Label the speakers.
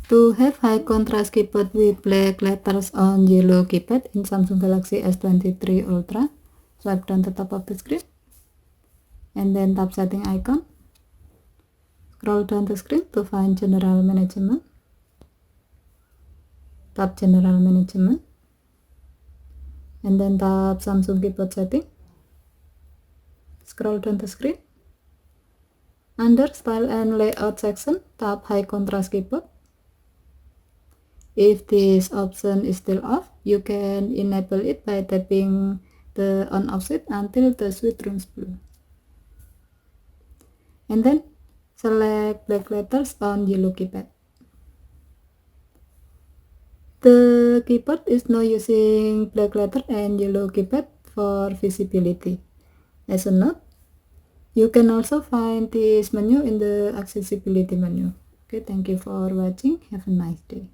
Speaker 1: To have high contrast keyboard with black letters on yellow keypad in Samsung Galaxy S23 Ultra, swipe down the top of the screen and then tap setting icon. Scroll down the screen to find general management. Tap general management and then tap Samsung keyboard setting. Scroll down the screen. Under style and layout section, tap high contrast keyboard. If this option is still off, you can enable it by tapping the on off switch until the switch turns blue. And then select black letters on yellow keypad. The keyboard is now using black letter and yellow keypad for visibility. As a note, you can also find this menu in the accessibility menu. Okay, thank you for watching. Have a nice day.